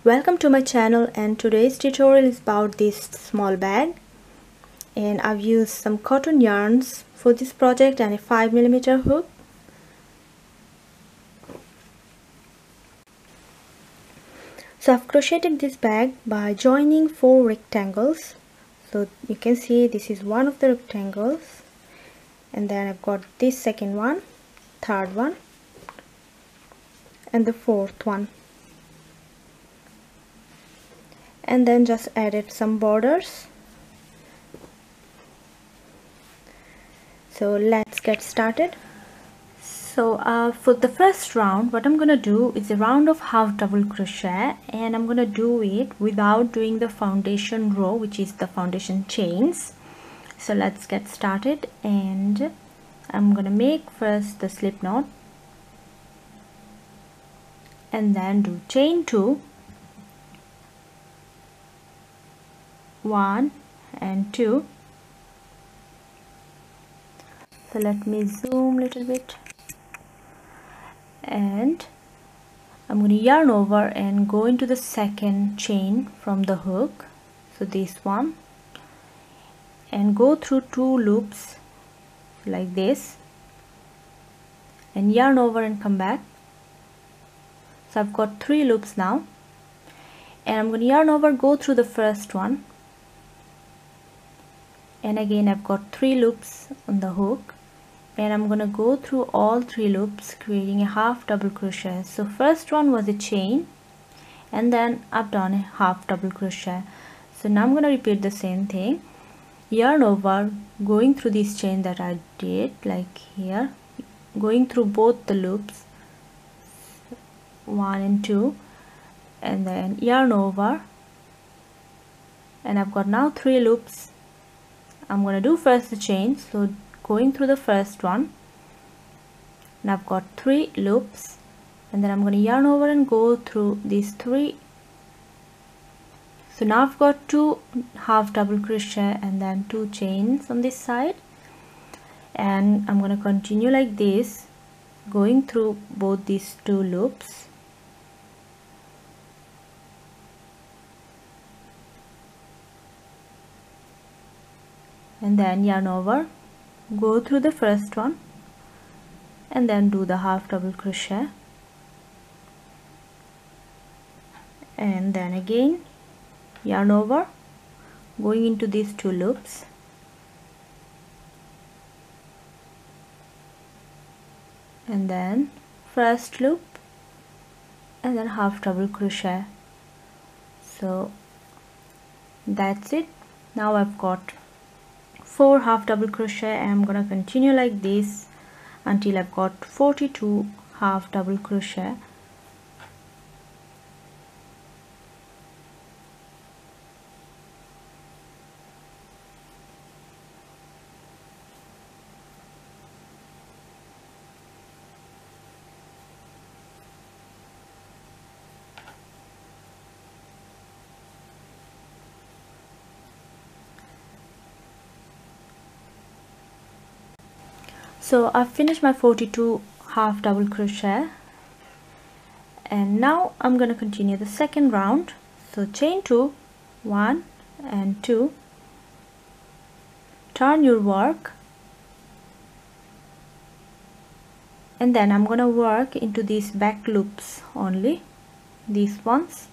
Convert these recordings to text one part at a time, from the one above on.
Welcome to my channel, and today's tutorial is about this small bag, and I've used some cotton yarns for this project and a 5mm hook. So I've crocheted this bag by joining 4 rectangles. So you can see this is one of the rectangles, and then I've got this second one, third one, and the fourth one. And then just added some borders. So let's get started. So for the first round, what I'm gonna do is a round of half double crochet, and I'm gonna do it without doing the foundation row, which is the foundation chains. So let's get started, and I'm gonna make first the slip knot and then do chain 2, 1 and 2. So let me zoom a little bit, and I'm going to yarn over and go into the second chain from the hook, so this one, and go through 2 loops like this and yarn over and come back. So I've got 3 loops now, and I'm going to yarn over, go through the first one, and again I've got 3 loops on the hook, and I'm gonna go through all 3 loops, creating a half double crochet. So first one was a chain, and then I've done a half double crochet. So now I'm gonna repeat the same thing, yarn over, going through this chain that I did, like here, going through both the loops, 1 and 2, and then yarn over, and I've got now 3 loops. I'm gonna do first the chain, so going through the first one, and I've got 3 loops, and then I'm going to yarn over and go through these 3. So now I've got 2 half double crochet and then 2 chains on this side, and I'm going to continue like this, going through both these 2 loops, and then yarn over, go through the first one, and then do the half double crochet, and then again yarn over, going into these 2 loops, and then first loop, and then half double crochet. So that's it. Now I've got 4 half double crochet, and I'm gonna continue like this until I've got 42 half double crochet. So I've finished my 42 half double crochet, and now I'm going to continue the second round. So chain 2, 1 and 2, turn your work, and then I'm going to work into these back loops only, these ones.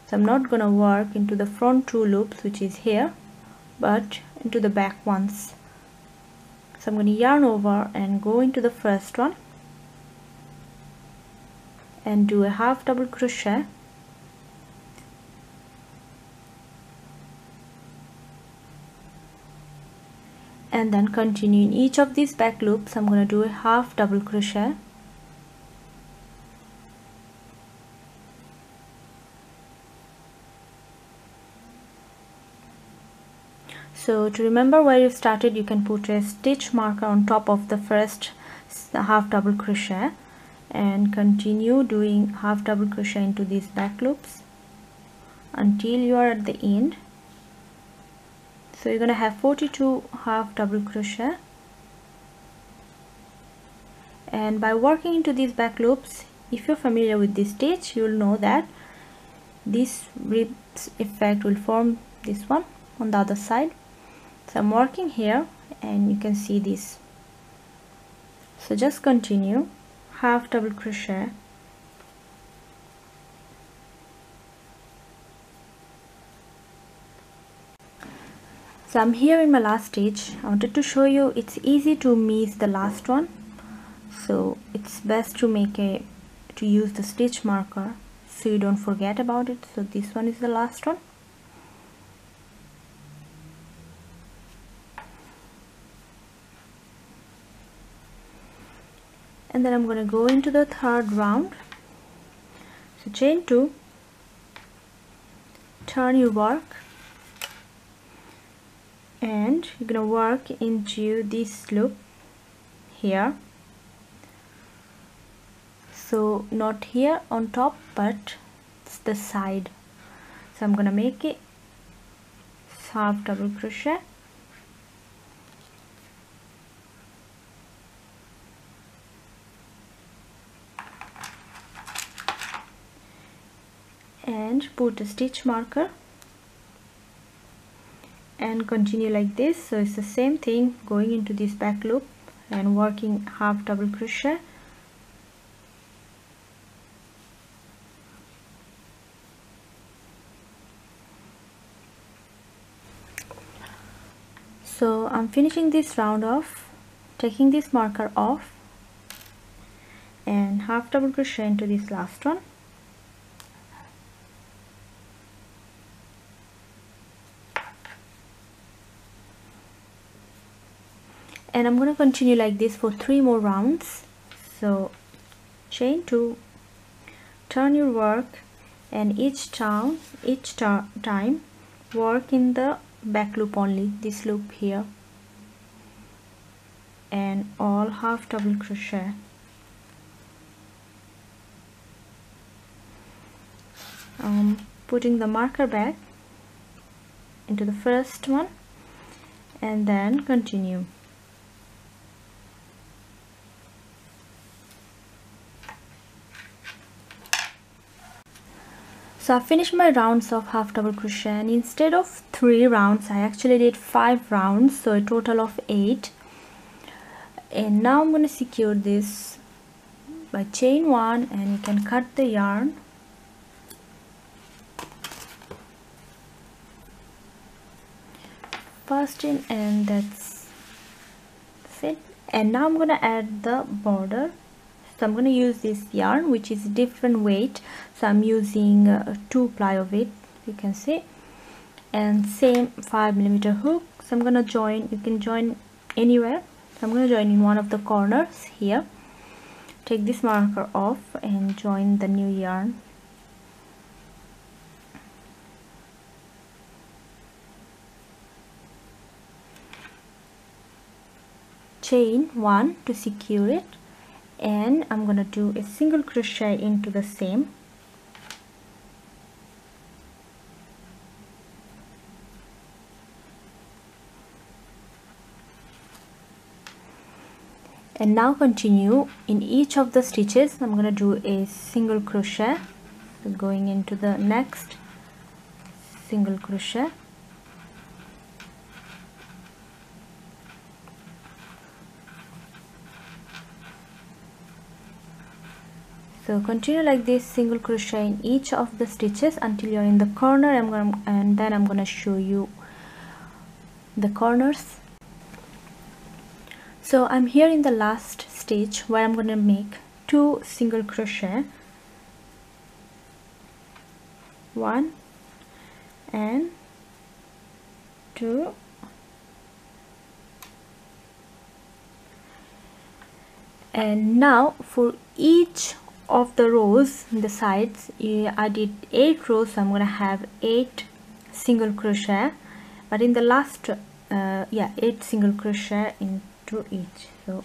So I'm not going to work into the front 2 loops, which is here, but into the back ones. So I'm going to yarn over and go into the first one and do a half double crochet, and then continue in each of these back loops. I'm going to do a half double crochet, so to remember where you started, you can put a stitch marker on top of the first half double crochet and continue doing half double crochet into these back loops until you are at the end. So you're going to have 42 half double crochet, and by working into these back loops, if you're familiar with this stitch, you'll know that this ribs effect will form this one on the other side. So I'm working here and you can see this. So just continue half double crochet, so I'm here in my last stitch. I wanted to show you it's easy to miss the last one, so it's best to use the stitch marker so you don't forget about it. So this one is the last one. And then I'm going to go into the third round. So chain 2, turn your work, and you're going to work into this loop here. So not here on top, but it's the side. So I'm going to make it half double crochet, and put a stitch marker and continue like this. So it's the same thing, going into this back loop and working half double crochet, so I'm finishing this round off, taking this marker off and half double crochet into this last one. And I'm going to continue like this for 3 more rounds. So chain 2, turn your work, and each time work in the back loop only, this loop here, and all half double crochet. Putting the marker back into the first one and then continue. So I finished my rounds of half double crochet, and instead of 3 rounds I actually did 5 rounds, so a total of 8. And now I'm going to secure this by chain 1, and you can cut the yarn. First in, and that's it. And now I'm going to add the border. So I'm going to use this yarn, which is different weight, so I'm using 2 ply of it, you can see, and same 5mm hook. So I'm going to join, you can join anywhere, so I'm going to join in one of the corners here. Take this marker off and join the new yarn. Chain 1 to secure it, and I'm going to do a single crochet into the same, and now continue in each of the stitches. I'm going to do a single crochet, so going into the next single crochet, so continue like this, single crochet in each of the stitches until you're in the corner. And then I'm going to show you the corners. So I'm here in the last stitch where I'm going to make 2 single crochet, 1 and 2, and now for each of the rows in the sides, I did 8 rows, so I'm going to have 8 single crochet, but in the last 8 single crochet into each. So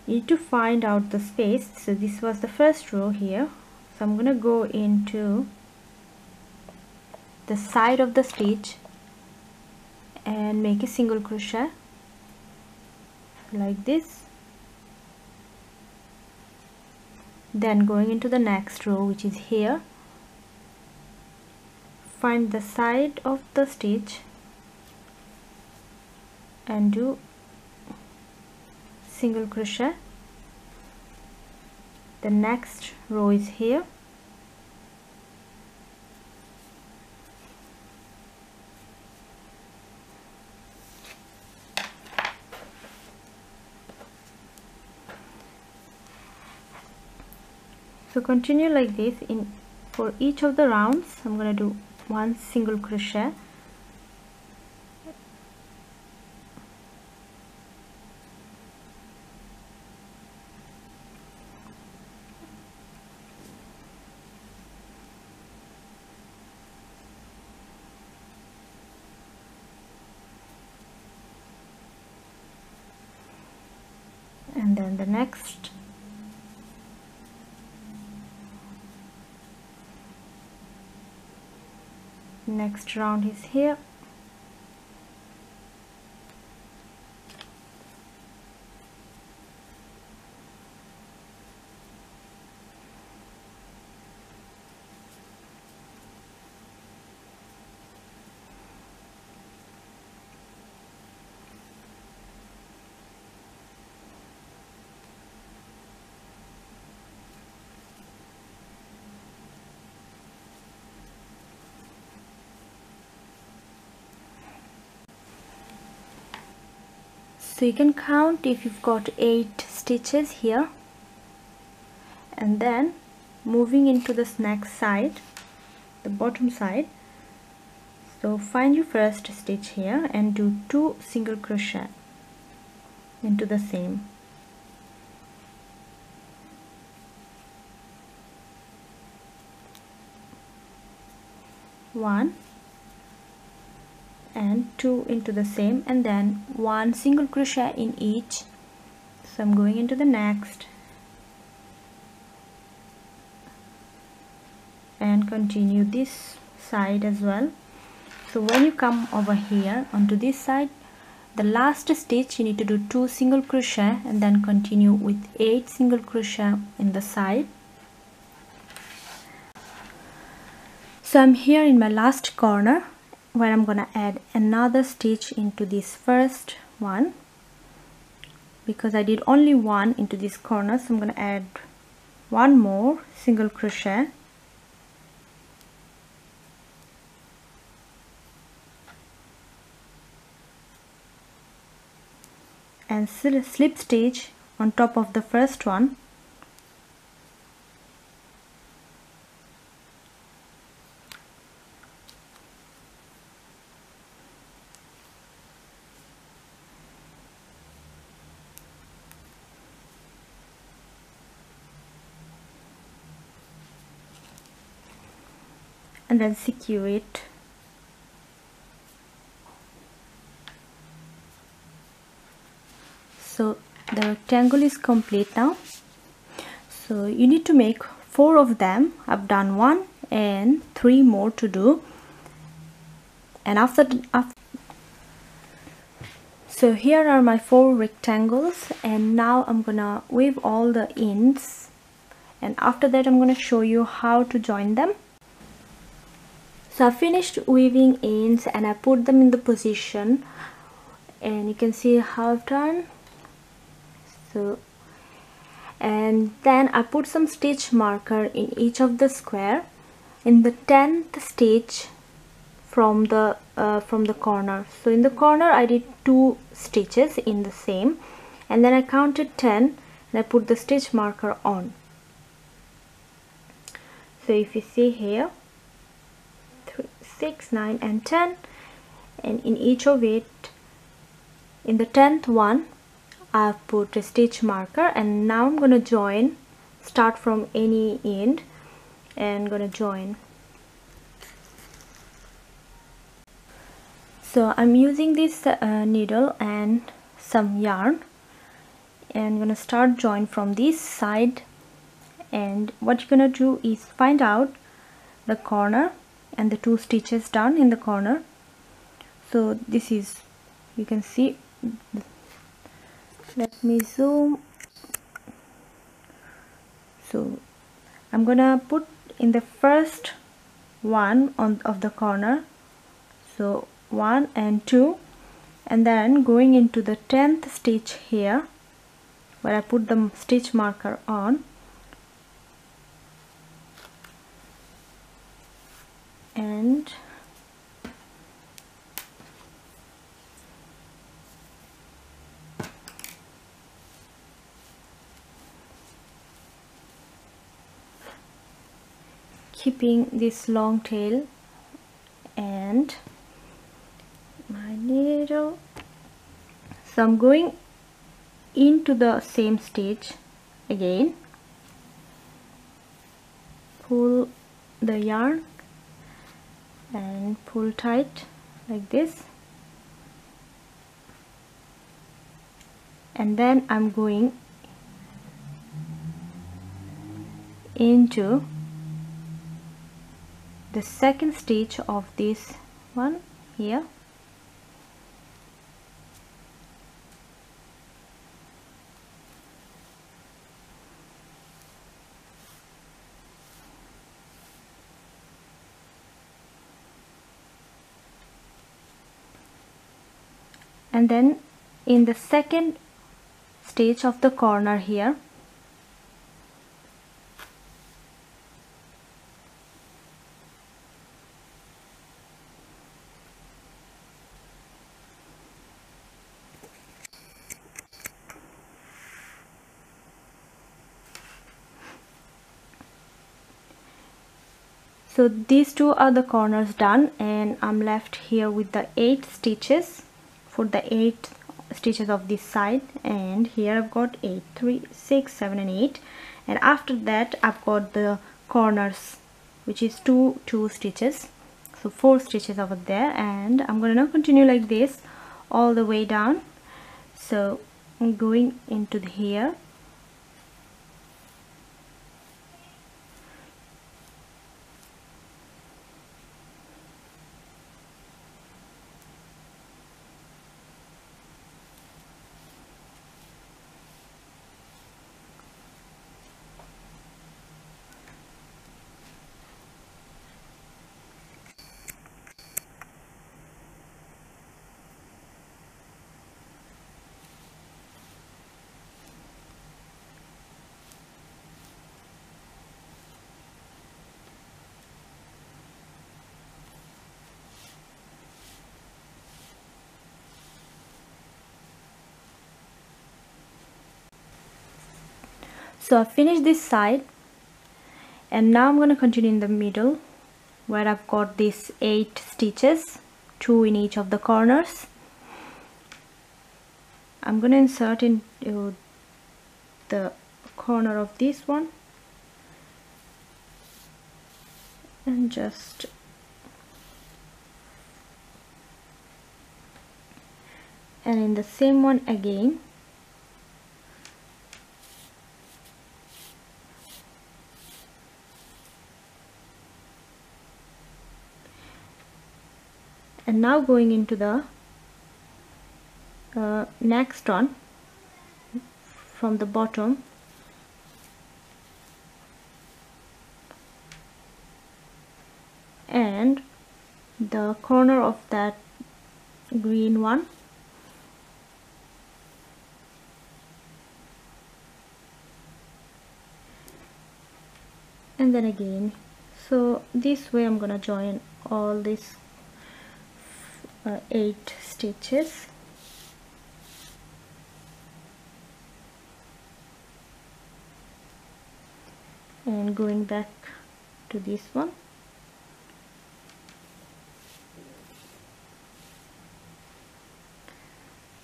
you need to find out the space. So this was the first row here, so I'm going to go into the side of the stitch and make a single crochet like this, Then going into the next row, which is here, find the side of the stitch and do single crochet. The next row is here, so continue like this. For each of the rounds I'm going to do one single crochet, and then the next round is here, so you can count if you've got 8 stitches here. And then moving into this next side, the bottom side, so find your first stitch here and do 2 single crochet into the same. One and 2 into the same, and then 1 single crochet in each. So I'm going into the next and continue this side as well. So when you come over here onto this side, the last stitch you need to do 2 single crochet and then continue with 8 single crochet in the side. So I'm here in my last corner where I'm gonna add another stitch into this first one, because I did only one into this corner, so I'm gonna add one more single crochet and slip stitch on top of the first one, and then secure it. So the rectangle is complete now. So you need to make 4 of them. I've done 1 and 3 more to do. And so here are my 4 rectangles, and now I'm gonna weave all the ends, and after that I'm gonna show you how to join them. So I finished weaving ends and I put them in the position, and you can see how I've done. So, and then I put some stitch marker in each of the square in the 10th stitch from the corner. So in the corner I did 2 stitches in the same, and then I counted 10 and I put the stitch marker on. So if you see here, 3, 6, 9 and 10, and in each of it, in the 10th one I've put a stitch marker, and now I'm gonna join, start from any end and gonna join. So I'm using this needle and some yarn, and I'm gonna start join from this side. And what you're gonna do is find out the corner and the 2 stitches done in the corner. So this is, you can see, let me zoom. So I'm gonna put in the first one of the corner, so 1 and 2, and then going into the 10th stitch here where I put the stitch marker on, and keeping this long tail and my needle. So I'm going into the same stitch again, pull the yarn and pull tight like this, and then I'm going into the second stitch of this one here, and then in the second stitch of the corner here so these two are the corners done, and I'm left here with the 8 stitches for the 8 stitches of this side, and here I've got 8, 3, 6, 7 and 8, and after that I've got the corners which is 2 stitches, so 4 stitches over there, and I'm going to now continue like this all the way down. So I'm going into here, so I finished this side, and now I'm going to continue in the middle where I've got these 8 stitches, 2 in each of the corners. I'm going to insert into the corner of this one and just and in the same one again, and now going into the next one from the bottom, and the corner of that green one, and then again. So this way I'm gonna join all these 8 stitches, and going back to this one.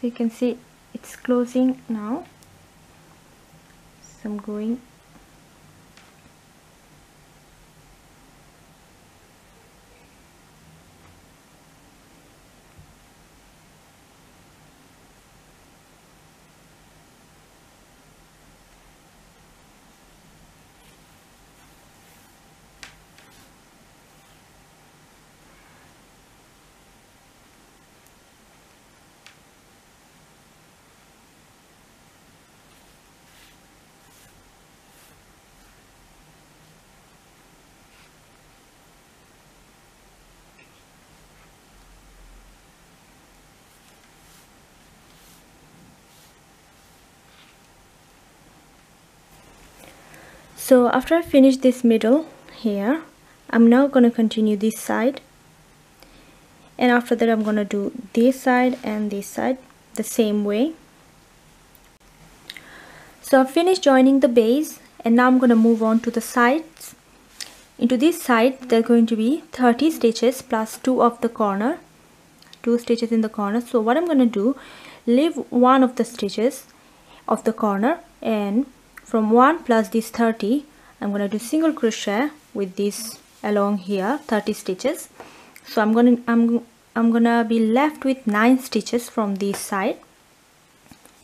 So you can see it's closing now, so I'm going So after I finish this middle here, I'm now going to continue this side, and after that I'm going to do this side and this side the same way. So I've finished joining the base, and now I'm going to move on to the sides. Into this side there are going to be 30 stitches plus 2 of the corner, 2 stitches in the corner. So what I'm going to do, leave one of the stitches of the corner, and from 1 plus this 30 I'm going to do single crochet with this along here 30 stitches. So I'm gonna be left with 9 stitches from this side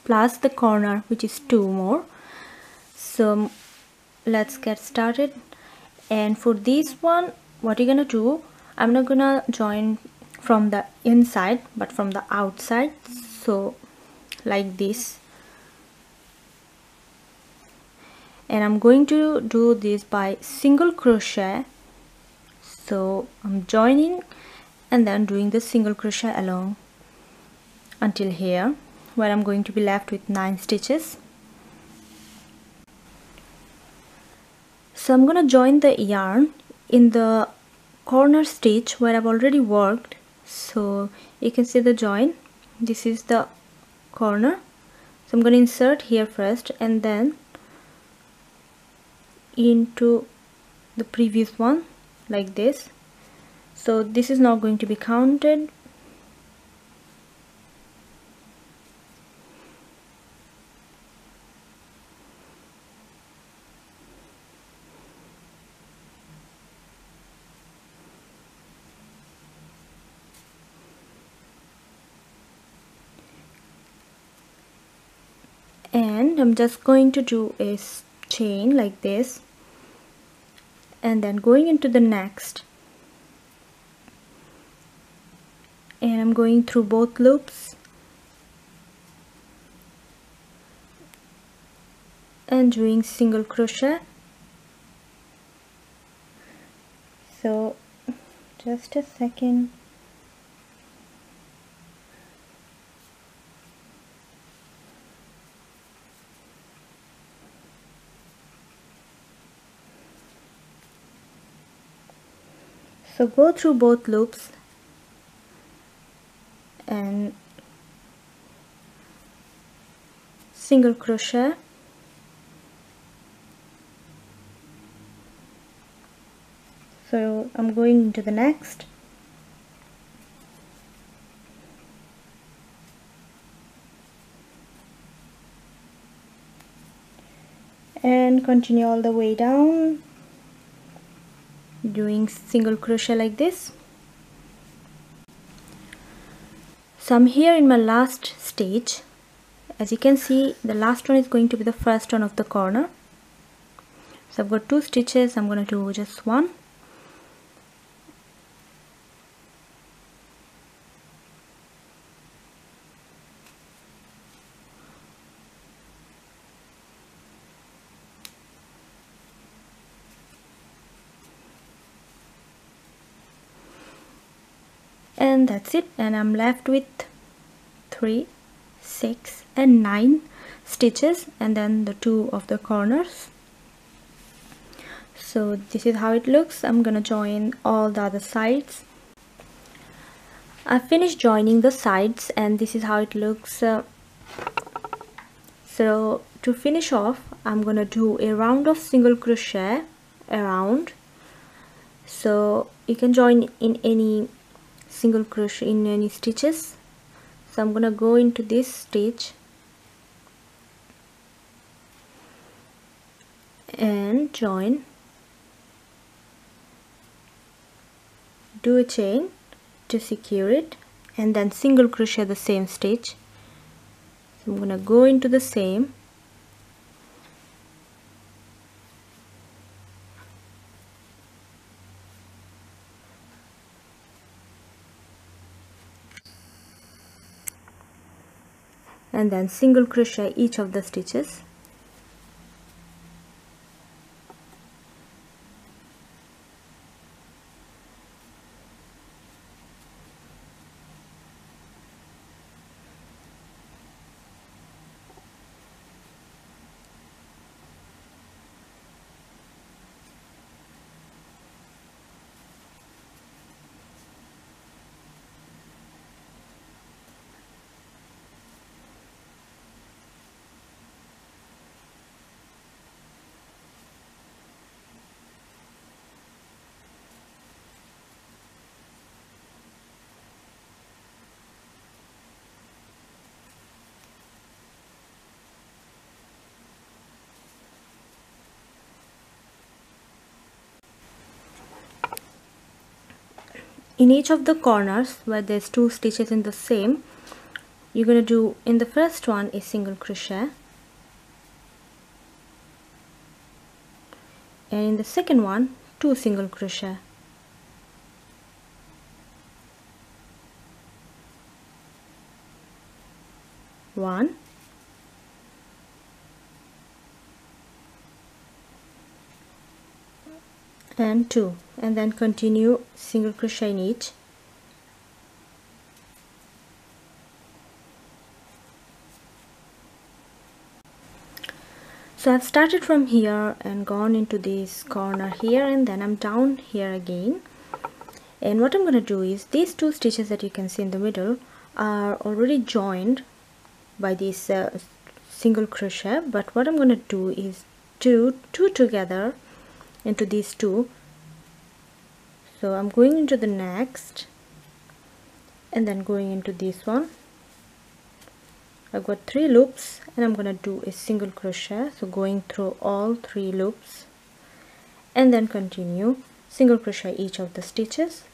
plus the corner, which is 2 more. So let's get started. And for this one, what you're gonna do, I'm not gonna join from the inside but from the outside, so like this, and I'm going to do this by single crochet. So I'm joining and then doing the single crochet along until here, where I'm going to be left with 9 stitches. So I'm gonna join the yarn in the corner stitch where I've already worked. So you can see the join, this is the corner. So I'm going to insert here first and then into the previous one like this. So this is not going to be counted. And I'm just going to do a chain like this, and then going into the next, and I'm going through both loops and doing single crochet. So just a second. So go through both loops and single crochet. So I'm going into the next, and continue all the way down doing single crochet like this. So I'm here in my last stage. As you can see, the last one is going to be the first one of the corner. So I've got 2 stitches, I'm going to do just one, and that's it. And I'm left with 3, 6 and 9 stitches, and then the 2 of the corners. So this is how it looks. I'm gonna join all the other sides. I finished joining the sides, and this is how it looks. So to finish off, I'm gonna do a round of single crochet around. So you can join in any single crochet in any stitches. So I'm gonna go into this stitch and join, do a chain to secure it, and then single crochet the same stitch. So I'm gonna go into the same, and then single crochet each of the stitches. in each of the corners where there's 2 stitches in the same, you're going to do in the first one a single crochet, and in the second one 2 single crochet. One, and 2, and then continue single crochet in each. So I've started from here and gone into this corner here, and then I'm down here again. And what I'm going to do is these 2 stitches that you can see in the middle are already joined by this single crochet, but what I'm going to do is do 2 together into these 2. So I'm going into the next and then going into this one. I've got 3 loops and I'm going to do a single crochet, so going through all 3 loops and then continue single crochet each of the stitches.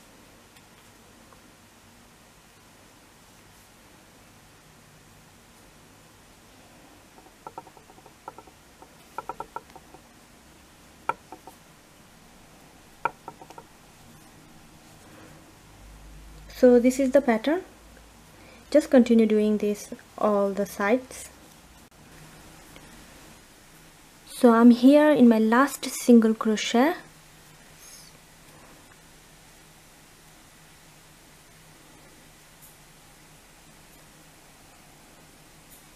So this is the pattern. Just continue doing this all the sides. So I'm here in my last single crochet.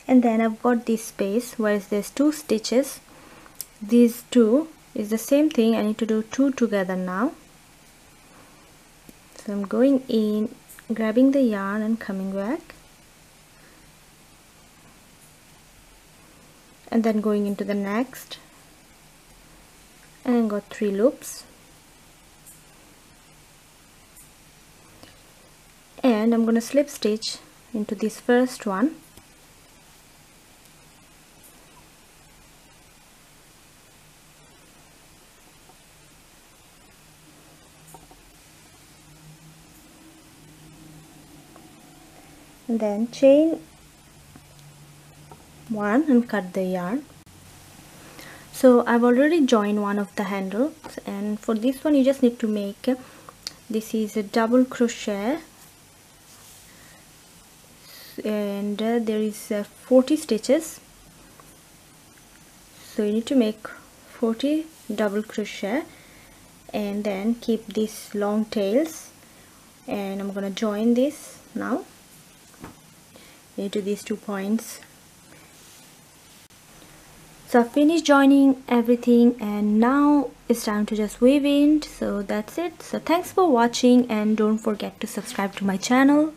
And then I've got this space where there's 2 stitches. These 2 is the same thing. I need to do 2 together now. So I'm going in, grabbing the yarn and coming back, and then going into the next, and I got 3 loops, and I'm going to slip stitch into this first one. And then chain 1 and cut the yarn. So I've already joined one of the handles, and for this one you just need to make, this is a double crochet, and there is 40 stitches, so you need to make 40 double crochet and then keep these long tails, and I'm gonna join this now into these 2 points. So I've finished joining everything, and now it's time to just weave in. So that's it. So thanks for watching, and don't forget to subscribe to my channel.